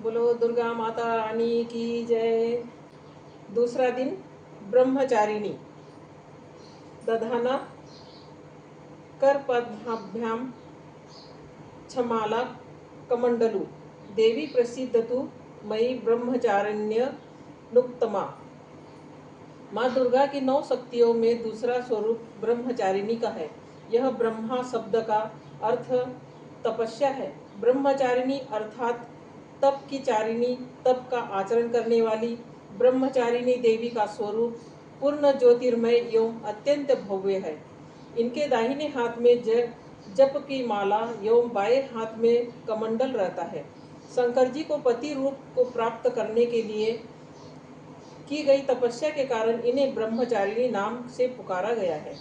बोलो दुर्गा माता रानी की जय। दूसरा दिन ब्रह्मचारिणी। दधाना करपद्भ्यां छमाला कमंडलु देवी प्रसिद्धतु मयि ब्रह्मचारिण्य नुक्तमा। माँ दुर्गा की 9 शक्तियों में दूसरा स्वरूप ब्रह्मचारिणी का है। यह ब्रह्मा शब्द का अर्थ तपस्या है। ब्रह्मचारिणी अर्थात तप की चारिणी, तप का आचरण करने वाली ब्रह्मचारिणी देवी का स्वरूप पूर्ण ज्योतिर्मय एवं अत्यंत भव्य है। इनके दाहिने हाथ में जप की माला एवं बाएं हाथ में कमंडल रहता है। शंकर जी को पति रूप को प्राप्त करने के लिए की गई तपस्या के कारण इन्हें ब्रह्मचारिणी नाम से पुकारा गया है।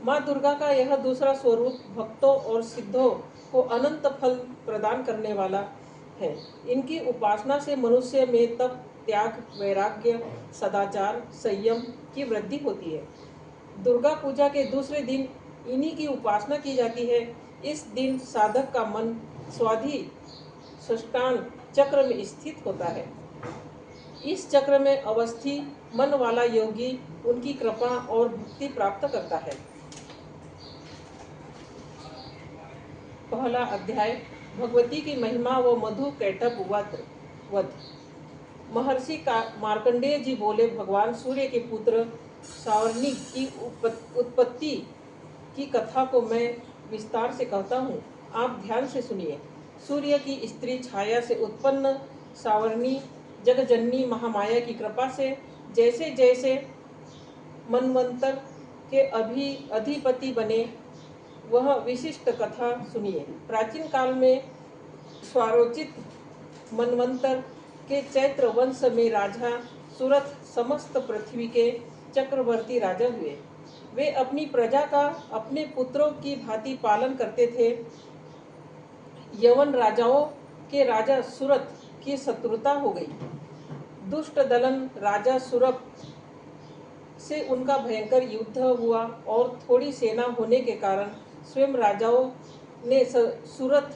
माँ दुर्गा का यह दूसरा स्वरूप भक्तों और सिद्धों को अनंत फल प्रदान करने वाला है। इनकी उपासना से मनुष्य में तप, त्याग, वैराग्य, सदाचार, संयम की वृद्धि होती है। दुर्गा पूजा के दूसरे दिन इन्हीं की उपासना की जाती है। इस दिन साधक का मन स्वाधिष्ठान चक्र में स्थित होता है। इस चक्र में अवस्थी मन वाला योगी उनकी कृपा और भक्ति प्राप्त करता है। पहला अध्याय भगवती की महिमा व मधु कैटभ वध। महर्षि का मार्कंडेय जी बोले, भगवान सूर्य के पुत्र सावर्णी की उत्पत्ति की कथा को मैं विस्तार से कहता हूँ, आप ध्यान से सुनिए। सूर्य की स्त्री छाया से उत्पन्न सावर्णी जगजननी महामाया की कृपा से जैसे जैसे मनवंतर के अधिपति बने, वह विशिष्ट कथा सुनिए। प्राचीन काल में स्वारोचित मनवंतर के चैत्र वंश में राजा सुरथ समस्त पृथ्वी के चक्रवर्ती राजा हुए। वे अपनी प्रजा का अपने पुत्रों की भांति पालन करते थे। यवन राजाओं के राजा सुरथ की शत्रुता हो गई। दुष्ट दलन राजा सुरथ से उनका भयंकर युद्ध हुआ और थोड़ी सेना होने के कारण स्वयं राजाओं ने सुरथ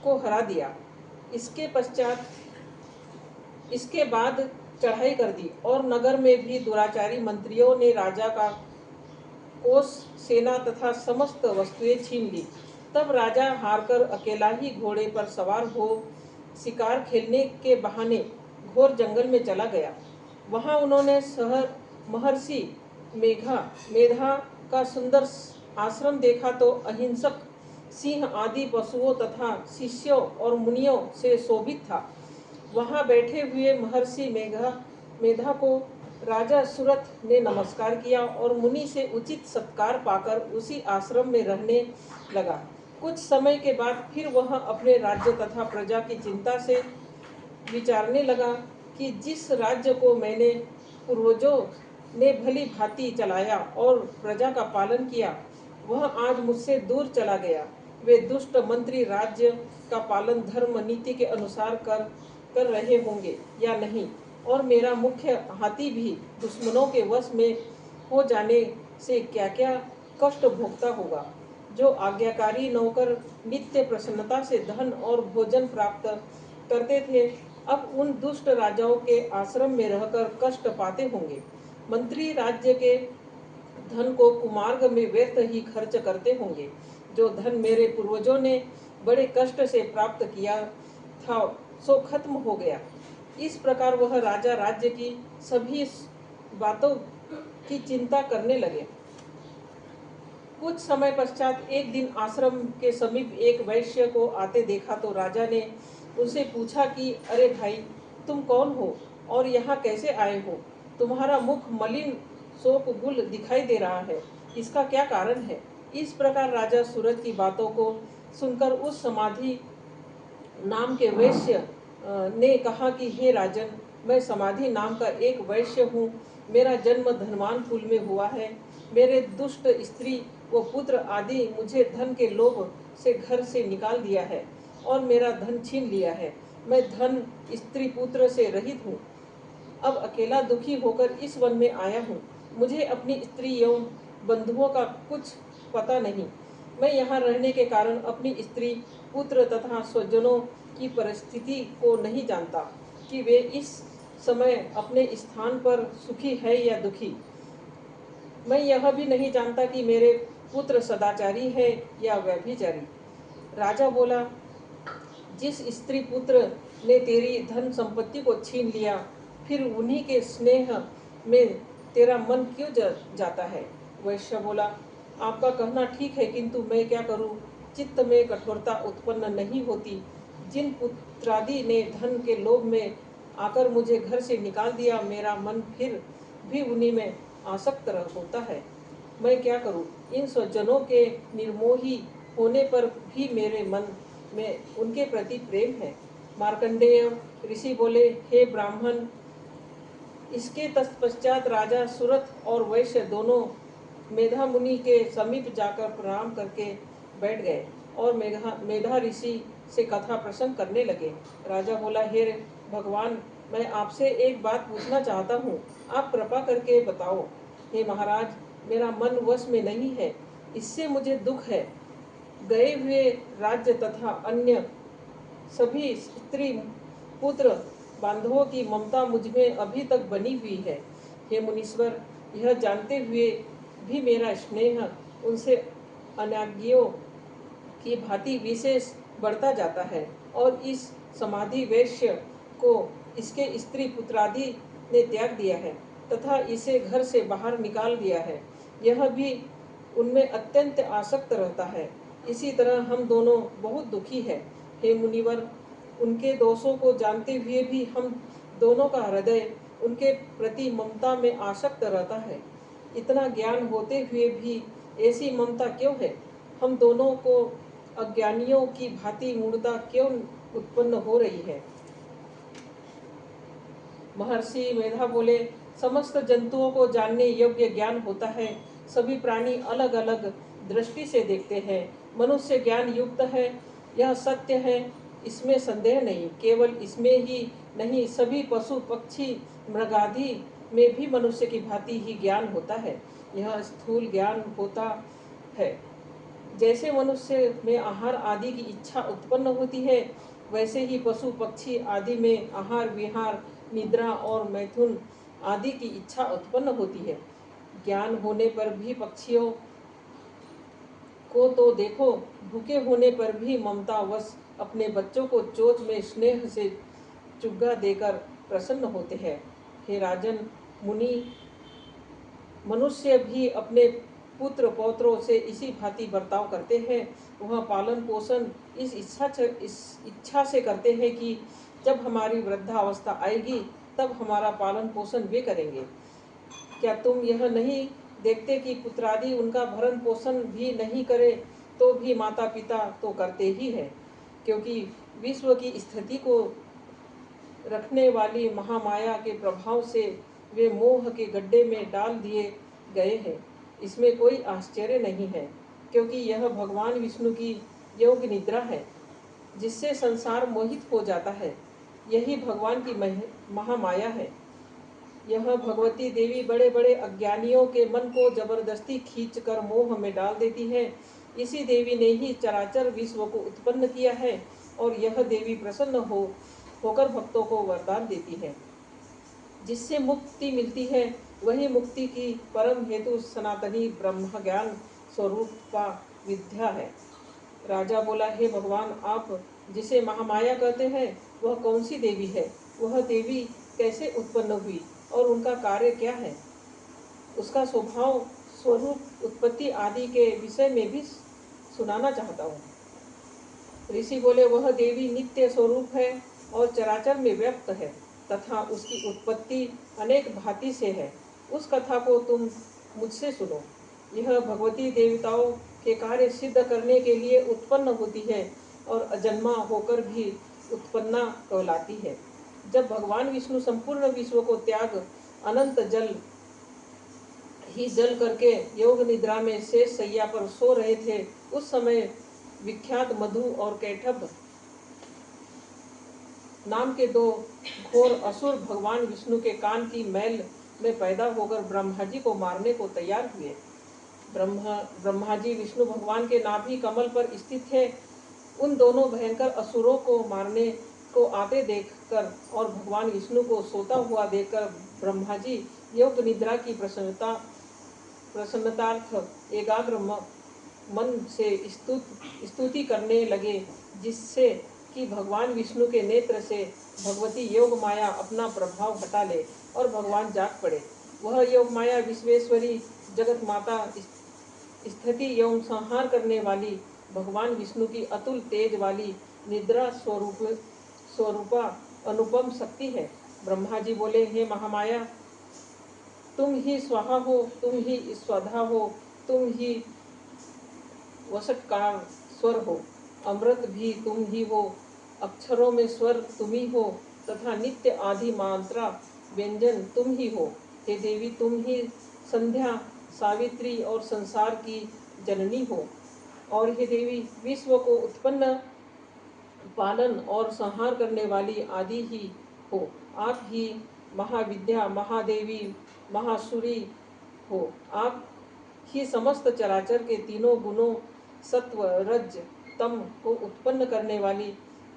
को हरा दिया। इसके बाद चढ़ाई कर दी और नगर में भी दुराचारी मंत्रियों ने राजा का कोष, सेना तथा समस्त वस्तुएं छीन ली। तब राजा हारकर अकेला ही घोड़े पर सवार हो शिकार खेलने के बहाने घोर जंगल में चला गया। वहां उन्होंने महर्षि मेधा का सुंदर आश्रम देखा तो अहिंसक सिंह आदि पशुओं तथा शिष्यों और मुनियों से शोभित था। वहां बैठे हुए महर्षि मेधा को राजा सुरथ ने नमस्कार किया और मुनि से उचित सत्कार पाकर उसी आश्रम में रहने लगा। कुछ समय के बाद फिर वह अपने राज्य तथा प्रजा की चिंता से विचारने लगा कि जिस राज्य को मैंने पूर्वजों ने भली भांति चलाया और प्रजा का पालन किया, वह आज मुझसे दूर चला गया। वे दुष्ट मंत्री राज्य का पालन धर्म नीति के अनुसार कर रहे होंगे या नहीं, और मेरा मुख्य हाथी भी दुश्मनों के वश में हो जाने से क्या क्या कष्ट भोगता होगा। जो आज्ञाकारी नौकर नित्य प्रसन्नता से धन और भोजन प्राप्त करते थे, अब उन दुष्ट राजाओं के आश्रम में रहकर कष्ट पाते होंगे। मंत्री राज्य के धन को कुमार्ग में व्यर्थ ही खर्च करते होंगे। जो धन मेरे पूर्वजों ने बड़े कष्ट से प्राप्त किया था, सो खत्म हो गया। इस प्रकार वह राजा राज्य की सभी बातों की चिंता करने लगे। कुछ समय पश्चात एक दिन आश्रम के समीप एक वैश्य को आते देखा तो राजा ने उनसे पूछा कि अरे भाई, तुम कौन हो और यहाँ कैसे आए हो? तुम्हारा मुख मलिन शोक गुल दिखाई दे रहा है, इसका क्या कारण है? इस प्रकार राजा सूरज की बातों को सुनकर उस समाधि नाम के वैश्य ने कहा कि हे राजन, मैं समाधि नाम का एक वैश्य हूँ। मेरा जन्म धनवान कुल में हुआ है। मेरे दुष्ट स्त्री व पुत्र आदि मुझे धन के लोभ से घर से निकाल दिया है और मेरा धन छीन लिया है। मैं धन, स्त्री, पुत्र से रहित हूँ। अब अकेला दुखी होकर इस वन में आया हूँ। मुझे अपनी स्त्री एवं बंधुओं का कुछ पता नहीं। मैं यहाँ रहने के कारण अपनी स्त्री पुत्र तथा स्वजनों की परिस्थिति को नहीं जानता कि वे इस समय अपने स्थान पर सुखी है या दुखी। मैं यह भी नहीं जानता कि मेरे पुत्र सदाचारी है या व्यभिचारी। राजा बोला, जिस स्त्री पुत्र ने तेरी धन संपत्ति को छीन लिया, फिर उन्हीं के स्नेह में तेरा मन क्यों जाता है? वैश्य बोला, आपका कहना ठीक है, किंतु मैं क्या करूं? चित्त में कठोरता उत्पन्न नहीं होती। जिन पुत्रादि ने धन के लोभ में आकर मुझे घर से निकाल दिया, मेरा मन फिर भी उन्हीं में आसक्त होता है। मैं क्या करूं? इन स्वजनों के निर्मोही होने पर भी मेरे मन में उनके प्रति प्रेम है। मार्कंडेय ऋषि बोले, हे ब्राह्मण, इसके तत्पश्चात राजा सुरथ और वैश्य दोनों मेधा मुनि के समीप जाकर प्रणाम करके बैठ गए और मेधा ऋषि से कथा प्रसंग करने लगे। राजा बोला, हे भगवान, मैं आपसे एक बात पूछना चाहता हूँ, आप कृपा करके बताओ। हे महाराज, मेरा मन वश में नहीं है, इससे मुझे दुख है। गए हुए राज्य तथा अन्य सभी स्त्री पुत्र बांधवों की ममता मुझमें अभी तक बनी हुई है। हे मुनीश्वर, यह जानते हुए भी मेरा स्नेह उनसे अनाज्ञियों की भांति विशेष बढ़ता जाता है और इस समाधि वैश्य को इसके स्त्री पुत्रादि ने त्याग दिया है तथा इसे घर से बाहर निकाल दिया है। यह भी उनमें अत्यंत आसक्त रहता है। इसी तरह हम दोनों बहुत दुखी है। हे मुनिवर, उनके दोषों को जानते हुए भी हम दोनों का हृदय उनके प्रति ममता में आसक्त रहता है। इतना ज्ञान होते हुए भी ऐसी ममता क्यों है? हम दोनों को अज्ञानियों की भांति मूढ़ता क्यों उत्पन्न हो रही है? महर्षि मेधा बोले, समस्त जंतुओं को जानने योग्य ज्ञान होता है। सभी प्राणी अलग अलग दृष्टि से देखते हैं। मनुष्य ज्ञान युक्त है, यह सत्य है, इसमें संदेह नहीं। केवल इसमें ही नहीं, सभी पशु पक्षी मृगादि में भी मनुष्य की भांति ही ज्ञान होता है। यह स्थूल ज्ञान होता है। जैसे मनुष्य में आहार आदि की इच्छा उत्पन्न होती है, वैसे ही पशु पक्षी आदि में आहार विहार निद्रा और मैथुन आदि की इच्छा उत्पन्न होती है। ज्ञान होने पर भी पक्षियों को तो देखो, भूखे होने पर भी ममतावश अपने बच्चों को चोंच में स्नेह से चुग्गा देकर प्रसन्न होते हैं। हे राजन मुनि, मनुष्य भी अपने पुत्र पौत्रों से इसी भांति बर्ताव करते हैं। वह पालन पोषण इस इच्छा से करते हैं कि जब हमारी वृद्धावस्था आएगी तब हमारा पालन पोषण वे करेंगे। क्या तुम यह नहीं देखते कि पुत्रादि उनका भरण पोषण भी नहीं करे तो भी माता पिता तो करते ही है, क्योंकि विश्व की स्थिति को रखने वाली महामाया के प्रभाव से वे मोह के गड्ढे में डाल दिए गए हैं। इसमें कोई आश्चर्य नहीं है, क्योंकि यह भगवान विष्णु की योग निद्रा है, जिससे संसार मोहित हो जाता है। यही भगवान की महामाया है। यह भगवती देवी बड़े बड़े अज्ञानियों के मन को जबरदस्ती खींचकर मोह में डाल देती है। इसी देवी ने ही चराचर विश्व को उत्पन्न किया है और यह देवी प्रसन्न होकर भक्तों को वरदान देती है। जिससे मुक्ति मिलती है, वही मुक्ति की परम हेतु सनातनी ब्रह्म ज्ञान स्वरूपा विद्या है। राजा बोला, हे भगवान, आप जिसे महामाया कहते हैं वह कौन सी देवी है? वह देवी कैसे उत्पन्न हुई और उनका कार्य क्या है? उसका स्वभाव स्वरूप उत्पत्ति आदि के विषय में भी सुनाना चाहता हूँ। ऋषि बोले, वह देवी नित्य स्वरूप है और चराचर में व्यक्त है तथा उसकी उत्पत्ति अनेक भांति से है। उस कथा को तुम मुझसे सुनो। यह भगवती देवताओं के कार्य सिद्ध करने के लिए उत्पन्न होती है और अजन्मा होकर भी उत्पन्ना कहलाती है। जब भगवान विष्णु संपूर्ण विश्व को त्याग अनंत जल करके योग निद्रा में शेष शैया पर सो रहे थे, उस समय विख्यात मधु और कैटभ नाम के दो घोर असुर भगवान विष्णु के कान की मैल में पैदा होकर ब्रह्मा जी को मारने को तैयार हुए। ब्रह्मा जी विष्णु भगवान के नाभि कमल पर स्थित थे। उन दोनों भयंकर असुरों को मारने को आते देखकर और भगवान विष्णु को सोता हुआ देखकर ब्रह्मा जी योग निद्रा की प्रसन्नतार्थ एकाग्र मन से स्तुति करने लगे, जिससे कि भगवान विष्णु के नेत्र से भगवती योग माया अपना प्रभाव हटा ले और भगवान जाग पड़े। वह योग माया विश्वेश्वरी जगत माता स्थिति एवं संहार करने वाली भगवान विष्णु की अतुल तेज वाली निद्रा स्वरूपा अनुपम शक्ति है। ब्रह्मा जी बोले, हे महामाया, तुम ही स्वाहा हो, तुम ही स्वधा हो, तुम ही वसटकार स्वर हो, अमृत भी तुम ही हो, अक्षरों में स्वर तुम ही हो तथा नित्य आदि मात्रा व्यंजन तुम ही हो। हे देवी, तुम ही संध्या, सावित्री और संसार की जननी हो। और हे देवी, विश्व को उत्पन्न, पालन और संहार करने वाली आदि ही हो। आप ही महाविद्या, महादेवी, महासुरी हो। आप ही समस्त चराचर के तीनों गुणों सत्व, रज, तम को उत्पन्न करने वाली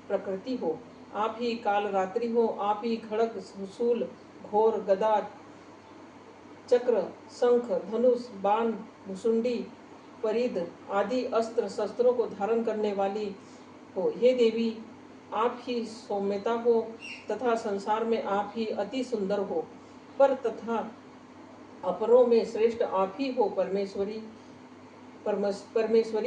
प्रकृति हो। आप ही काल रात्रि हो। आप ही खड़ग, शूल, घोर, गदा, चक्र, शंख, धनुष, बाण, भुसुंडी, परिध आदि अस्त्र शस्त्रों को धारण करने वाली हो। हे देवी, आप ही सौम्यता हो तथा संसार में आप ही अति सुंदर हो। पर तथा अपरों में श्रेष्ठ आप ही हो। परमेश्वरी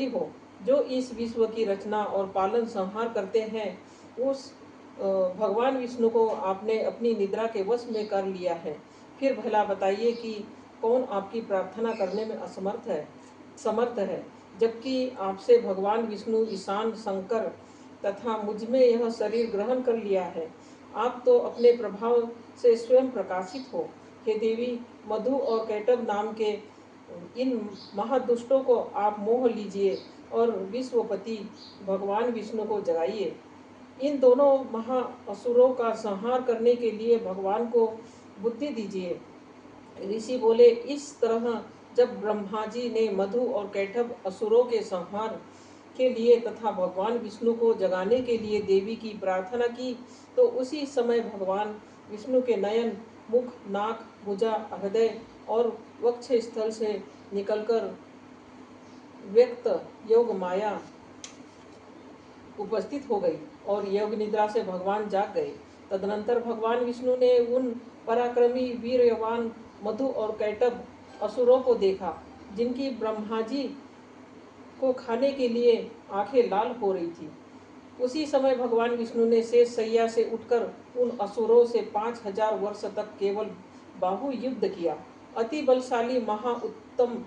हो, जो इस विश्व की रचना और पालन संहार करते हैं। उस भगवान विष्णु को आपने अपनी निद्रा के वश में कर लिया है। फिर भला बताइए कि कौन आपकी प्रार्थना करने में समर्थ है, जबकि आपसे भगवान विष्णु, ईशान, शंकर तथा मुझ में यह शरीर ग्रहण कर लिया है। आप तो अपने प्रभाव से स्वयं प्रकाशित हो। हे देवी, मधु और कैटभ नाम के इन महादुष्टों को आप मोह लीजिए और विश्वपति भगवान विष्णु को जगाइए। इन दोनों महा असुरों का संहार करने के लिए भगवान को बुद्धि दीजिए। ऋषि बोले, इस तरह जब ब्रह्मा जी ने मधु और कैटभ असुरों के संहार के लिए तथा भगवान विष्णु को जगाने के लिए देवी की प्रार्थना की, तो उसी समय भगवान विष्णु के नयन, मुख, नाक, भुजा, हृदय और वक्ष स्थल से निकलकर व्यक्त योग माया उपस्थित हो गई और योग निद्रा से भगवान जाग गए। तदनंतर भगवान विष्णु ने उन पराक्रमी वीरवान मधु और कैटभ असुरों को देखा, जिनकी ब्रह्मा जी को खाने के लिए आंखें लाल हो रही थी। उसी समय भगवान विष्णु ने शेष शैया से उठकर उन असुरों से 5000 वर्ष तक केवल बाहु युद्ध किया। अति बलशाली महा उत्तम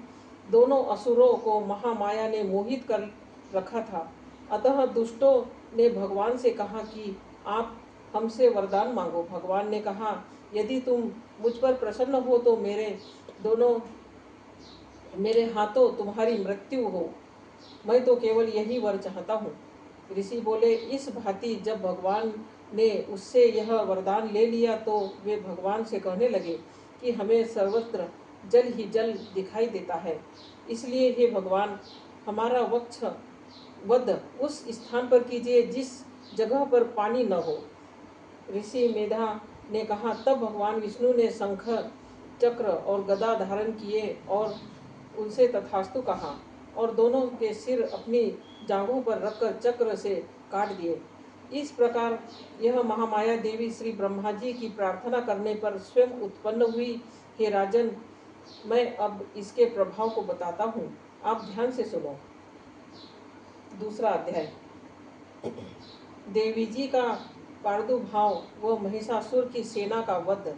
दोनों असुरों को महामाया ने मोहित कर रखा था। अतः दुष्टों ने भगवान से कहा कि आप हमसे वरदान मांगो। भगवान ने कहा, यदि तुम मुझ पर प्रसन्न हो तो मेरे हाथों तुम्हारी मृत्यु हो। मैं तो केवल यही वर चाहता हूँ। ऋषि बोले, इस भांति जब भगवान ने उससे यह वरदान ले लिया तो वे भगवान से कहने लगे कि हमें सर्वत्र जल ही जल दिखाई देता है, इसलिए हे भगवान, हमारा वक्ष वध उस स्थान पर कीजिए जिस जगह पर पानी न हो। ऋषि मेधा ने कहा, तब भगवान विष्णु ने शंख, चक्र और गदा धारण किए और उनसे तथास्तु कहा और दोनों के सिर अपनी जांघों पर रखकर चक्र से काट दिए। इस प्रकार यह महामाया देवी श्री ब्रह्मा जी की प्रार्थना करने पर स्वयं उत्पन्न हुई। हे राजन, मैं अब इसके प्रभाव को बताता हूँ, आप ध्यान से सुनो। दूसरा अध्याय, देवी जी का प्रादुर्भाव व महिषासुर की सेना का वध।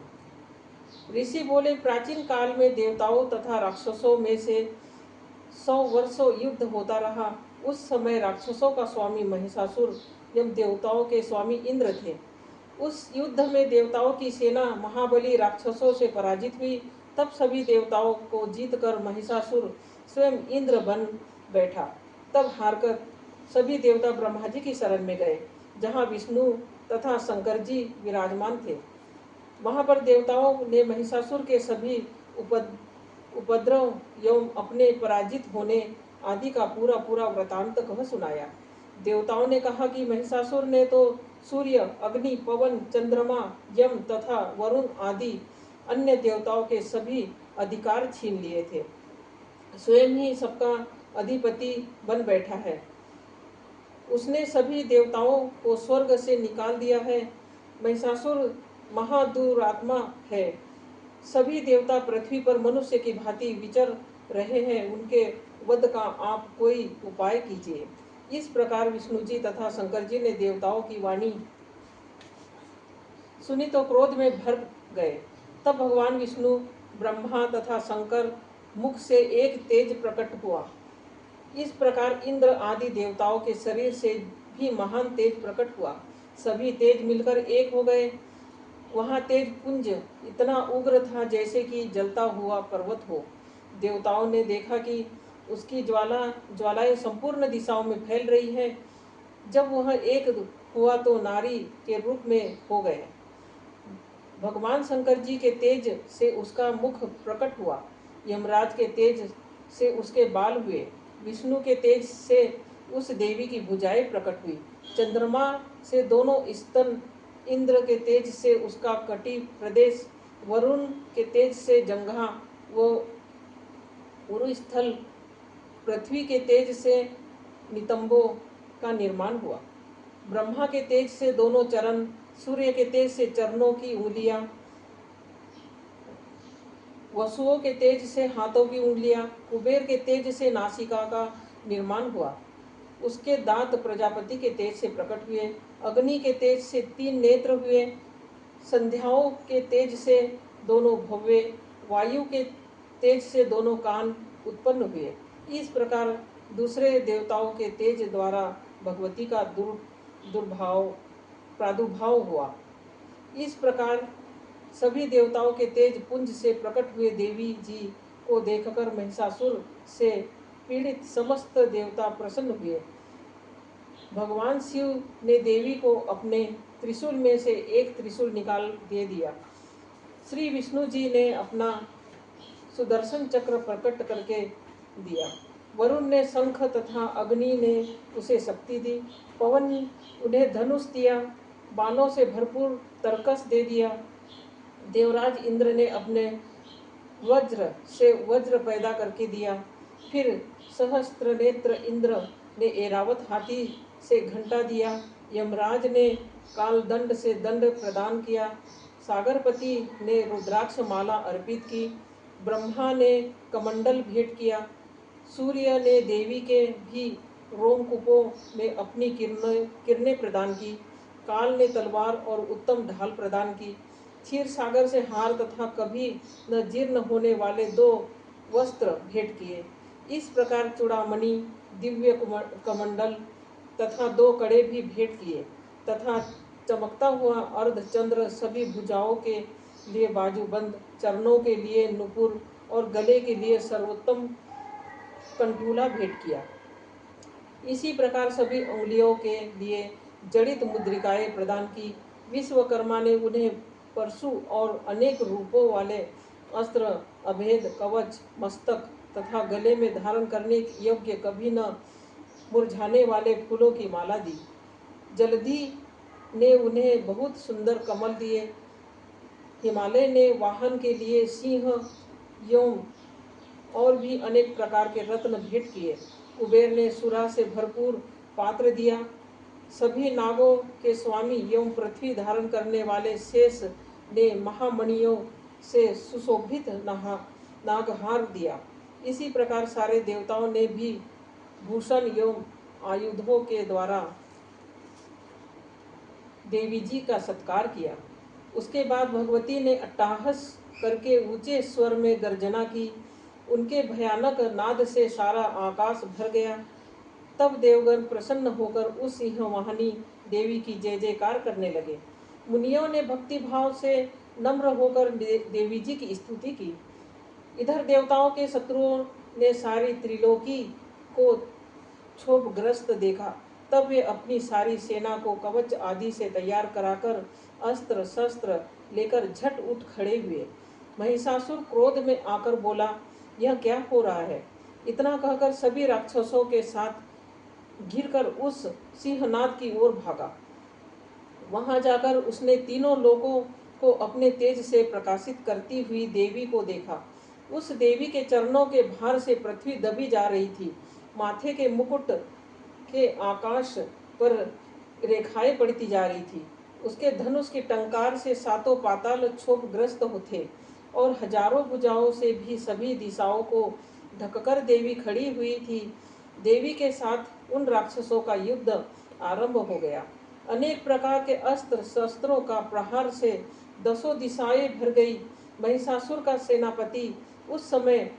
ऋषि बोले, प्राचीन काल में देवताओं तथा राक्षसों में से 100 वर्षों युद्ध होता रहा। उस समय राक्षसों का स्वामी महिषासुर एवं देवताओं के स्वामी इंद्र थे। उस युद्ध में देवताओं की सेना महाबली राक्षसों से पराजित हुई। तब सभी देवताओं को जीतकर महिषासुर स्वयं इंद्र बन बैठा। तब हारकर सभी देवता ब्रह्मा जी की शरण में गए, जहाँ विष्णु तथा शंकर जी विराजमान थे। वहाँ पर देवताओं ने महिषासुर के सभी उपद्रव एवं अपने पराजित होने आदि का पूरा पूरा वृतांत कह सुनाया। देवताओं ने कहा कि महिषासुर ने तो सूर्य, अग्नि, पवन, चंद्रमा, यम तथा वरुण आदि अन्य देवताओं के सभी अधिकार छीन लिए थे। स्वयं ही सबका अधिपति बन बैठा है। उसने सभी देवताओं को स्वर्ग से निकाल दिया है। महिषासुर महादुरात्मा है। सभी देवता पृथ्वी पर मनुष्य की भांति विचर रहे हैं। उनके वध का आप कोई उपाय कीजिए। इस प्रकार विष्णु जी तथा शंकर जी ने देवताओं की वाणी सुनी तो क्रोध में भर गए। तब भगवान विष्णु, ब्रह्मा तथा शंकर मुख से एक तेज प्रकट हुआ। इस प्रकार इंद्र आदि देवताओं के शरीर से भी महान तेज प्रकट हुआ। सभी तेज मिलकर एक हो गए। वहाँ तेज पुंज इतना उग्र था जैसे कि जलता हुआ पर्वत हो। देवताओं ने देखा कि उसकी ज्वालाएं संपूर्ण दिशाओं में फैल रही है। जब वह एक हुआ तो नारी के रूप में हो गए। भगवान शंकर जी के तेज से उसका मुख प्रकट हुआ। यमराज के तेज से उसके बाल हुए। विष्णु के तेज से उस देवी की भुजाएं प्रकट हुई। चंद्रमा से दोनों स्तन, इंद्र के तेज से उसका कटी प्रदेश, वरुण के तेज से जंघा व उरुस्थल, पृथ्वी के तेज से नितंबों का निर्माण हुआ। ब्रह्मा के तेज से दोनों चरण, सूर्य के तेज से चरणों की उंगलियां, वसुओं के तेज से हाथों की उंगलियां, कुबेर के तेज से नासिका का निर्माण हुआ। उसके दांत प्रजापति के तेज से प्रकट हुए। अग्नि के तेज से 3 नेत्र हुए। संध्याओं के तेज से दोनों भव्य, वायु के तेज से दोनों कान उत्पन्न हुए। इस प्रकार दूसरे देवताओं के तेज द्वारा भगवती का प्रादुर्भाव हुआ। इस प्रकार सभी देवताओं के तेज पुंज से प्रकट हुए देवी जी को देखकर महिषासुर से पीड़ित समस्त देवता प्रसन्न हुए। भगवान शिव ने देवी को अपने त्रिशूल में से एक त्रिशूल निकाल दे दिया। श्री विष्णु जी ने अपना सुदर्शन चक्र प्रकट करके दिया। वरुण ने शंख तथा अग्नि ने उसे शक्ति दी। पवन उन्हें धनुष दिया। बालों से भरपूर तरकस दे दिया। देवराज इंद्र ने अपने वज्र से वज्र पैदा करके दिया। फिर सहस्त्र नेत्र इंद्र ने ऐरावत हाथी से घंटा दिया। यमराज ने कालदंड से दंड प्रदान किया। सागरपति ने रुद्राक्ष माला अर्पित की। ब्रह्मा ने कमंडल भेंट किया। सूर्य ने देवी के भी रोमकूपों में अपनी किरणें प्रदान की। काल ने तलवार और उत्तम ढाल प्रदान की। क्षीर सागर से हार तथा कभी न जीर्ण होने वाले 2 वस्त्र भेंट किए। इस प्रकार चूड़ामणि, दिव्य कमंडल तथा 2 कड़े भी भेंट किए तथा चमकता हुआ अर्धचंद्र, सभी भुजाओं के लिए बाजूबंद, चरणों के लिए नुपुर और गले के लिए सर्वोत्तम कंठूला भेंट किया। इसी प्रकार सभी उंगलियों के लिए जड़ित मुद्रिकाएं प्रदान की। विश्वकर्मा ने उन्हें परशु और अनेक रूपों वाले अस्त्र, अभेद कवच, मस्तक तथा गले में धारण करने योग्य कभी न मुरझाने वाले फूलों की माला दी। जलधि ने उन्हें बहुत सुंदर कमल दिए। हिमालय ने वाहन के लिए सिंह, यौम और भी अनेक प्रकार के रत्न भेंट किए। कुबेर ने सुरा से भरपूर पात्र दिया। सभी नागों के स्वामी एवं पृथ्वी धारण करने वाले शेष ने महामणियों से सुशोभित नागहार दिया। इसी प्रकार सारे देवताओं ने भी भूषण एवं आयुधों के द्वारा देवी जी का सत्कार किया। उसके बाद भगवती ने अट्टहास करके ऊंचे स्वर में गर्जना की। उनके भयानक नाद से सारा आकाश भर गया। तब देवगण प्रसन्न होकर उस सिंहवाहिनी देवी की जय जयकार करने लगे। मुनियों ने भक्ति भाव से नम्र होकर देवी जी की स्तुति की। इधर देवताओं के शत्रुओं ने सारी त्रिलोकी को क्षोभग्रस्त देखा। तब वे अपनी सारी सेना को कवच आदि से तैयार कराकर अस्त्र शस्त्र लेकर झट उठ खड़े हुए। महिषासुर क्रोध में आकर बोला, यह क्या हो रहा है? इतना कहकर सभी राक्षसों के साथ घिरकर उस सिंहनाद की ओर भागा। वहां जाकर उसने तीनों लोगों को अपने तेज से प्रकाशित करती हुई देवी को देखा। उस देवी के चरणों के भार से पृथ्वी दबी जा रही थी। माथे के मुकुट के आकाश पर रेखाएं पड़ती जा रही थी। उसके धनुष के टंकार से सातों पाताल क्षोभग्रस्त होते और हजारों भुजाओं से भी सभी दिशाओं को ढककर देवी खड़ी हुई थी। देवी के साथ उन राक्षसों का युद्ध आरंभ हो गया। अनेक प्रकार के अस्त्र शस्त्रों का प्रहार से दसों दिशाएं भर गई। महिषासुर का सेनापति उस समय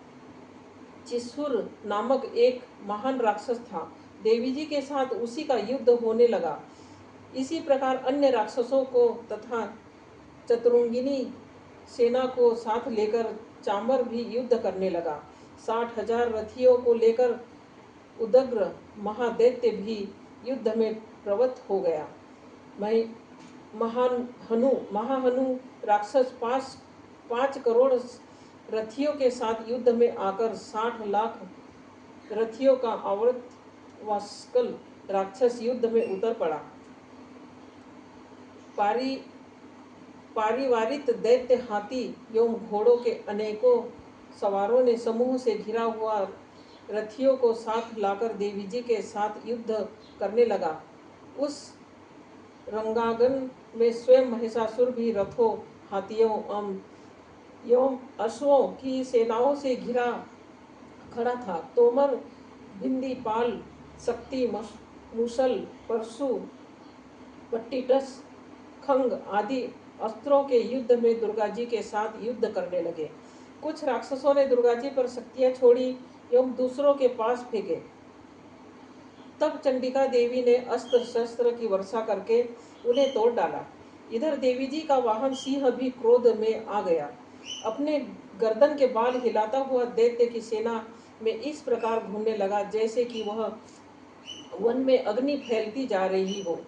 चिसुर नामक एक महान राक्षस था। देवी जी के साथ उसी का युद्ध होने लगा। इसी प्रकार अन्य राक्षसों को तथा चतुरंगिनी सेना को साथ लेकर चांबर भी युद्ध करने लगा। 60,000 रथियों को लेकर उदग्र महादैत्य भी युद्ध में प्रवृत्त हो गया। महाहनु राक्षस 5 करोड़ रथियों के साथ युद्ध में आकर 60 लाख रथियों का आवर्त वास्कल राक्षस युद्ध में उतर पड़ा। पारिवारित दैत्य हाथी एवं घोड़ों के अनेकों सवारों ने समूह से घिरा हुआ रथियों को साथ लाकर देवी जी के साथ युद्ध करने लगा। उस रंगांगन में स्वयं महिषासुर भी रथों, हाथियों एवं अश्वों की सेनाओं से घिरा खड़ा था। तोमर, भिंदीपाल, शक्ति, मुसल, परशु, पट्टिटस, खंग आदि अस्त्रों के युद्ध में दुर्गा जी के साथ युद्ध करने लगे। कुछ राक्षसों ने दुर्गा जी पर शक्तियां छोड़ी एवं दूसरों के पास फेंके। तब चंडिका देवी ने अस्त्र शस्त्र की वर्षा करके उन्हें तोड़ डाला। इधर देवी जी का वाहन सिंह भी क्रोध में आ गया। अपने गर्दन के बाल हिलाता हुआ दैत्य की सेना में इस प्रकार घूमने लगा जैसे कि वह वन में अग्नि फैलती जा रही हो।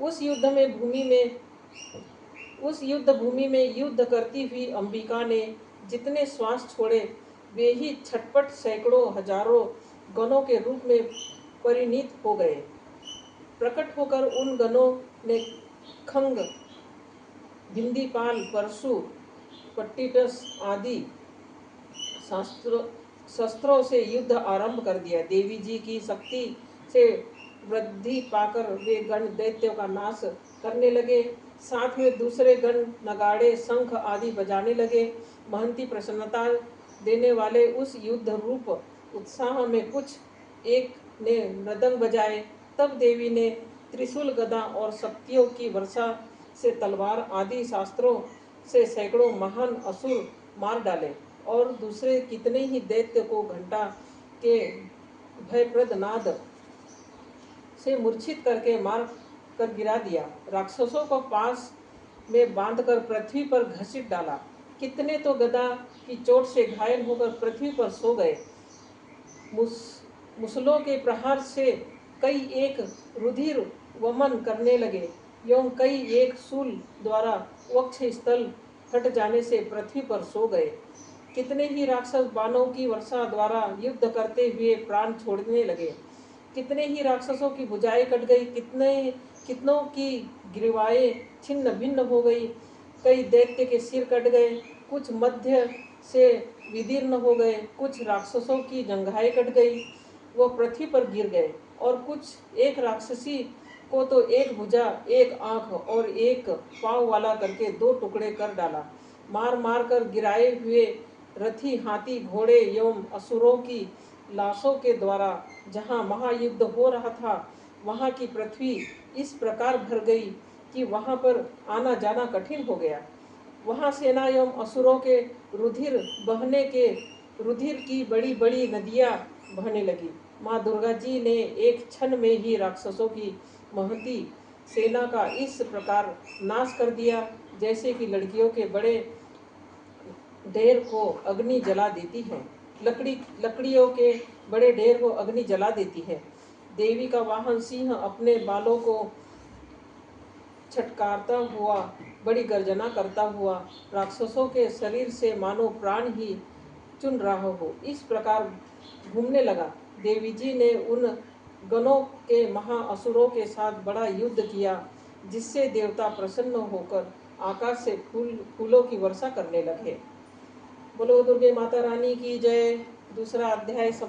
उस युद्ध भूमि में युद्ध करती हुई अंबिका ने जितने श्वास छोड़े वे ही छटपट सैकड़ों हजारों गणों के रूप में परिणित हो गए। प्रकट होकर उन गणों ने खंग, भिंदीपाल, परशु, पट्टिटस आदि शस्त्रों से युद्ध आरंभ कर दिया। देवी जी की शक्ति से वृद्धि पाकर वे गण दैत्यों का नाश करने लगे। साथ में दूसरे गण नगाड़े, शंख आदि बजाने लगे। महंती प्रसन्नता देने वाले उस युद्ध रूप उत्साह में कुछ एक ने मृदंग बजाए। तब देवी ने त्रिशूल, गदा और शक्तियों की वर्षा से तलवार आदि शास्त्रों से सैकड़ों महान असुर मार डाले और दूसरे कितने ही दैत्य को घंटा के भयप्रद नाद से मूर्छित करके मार कर गिरा दिया। राक्षसों को पास में बांधकर पृथ्वी पर घसीट डाला। कितने तो गदा की चोट से घायल होकर पृथ्वी पर सो गए। मुसलों के प्रहार से कई एक रुधिर वमन करने लगे एवं कई एक शूल द्वारा वक्ष स्थल फट जाने से पृथ्वी पर सो गए। कितने ही राक्षस बाणों की वर्षा द्वारा युद्ध करते हुए प्राण छोड़ने लगे। कितने ही राक्षसों की भुजाएं कट गई, कितनों की ग्रीवाएं छिन्न भिन्न हो गई। कई दैत्य के सिर कट गए, कुछ मध्य से विदीर्ण हो गए। कुछ राक्षसों की जंघाएं कट गई, वो पृथ्वी पर गिर गए और कुछ एक राक्षसी को तो एक भुजा, एक आंख और एक पांव वाला करके 2 टुकड़े कर डाला। मार मार कर गिराए हुए रथी, हाथी, घोड़े एवं असुरों की लाशों के द्वारा जहाँ महायुद्ध हो रहा था वहाँ की पृथ्वी इस प्रकार भर गई कि वहाँ पर आना जाना कठिन हो गया। वहाँ सेना एवं असुरों के रुधिर की बड़ी बड़ी नदियाँ बहने लगी। माँ दुर्गा जी ने एक क्षण में ही राक्षसों की महती सेना का इस प्रकार नाश कर दिया जैसे कि लड़कियों के बड़े ढेर को अग्नि जला देती है। लकड़ियों के बड़े ढेर को अग्नि जला देती है। देवी का वाहन सिंह अपने बालों को छटकारता हुआ, बड़ी गर्जना करता हुआ राक्षसों के शरीर से मानो प्राण ही चुन रहा हो, इस प्रकार घूमने लगा। देवी जी ने उन गणों के महाअसुरों के साथ बड़ा युद्ध किया, जिससे देवता प्रसन्न होकर आकाश से फूलों की वर्षा करने लगे। बोलो दुर्गे माता रानी की जय। दूसरा अध्याय समाप्त।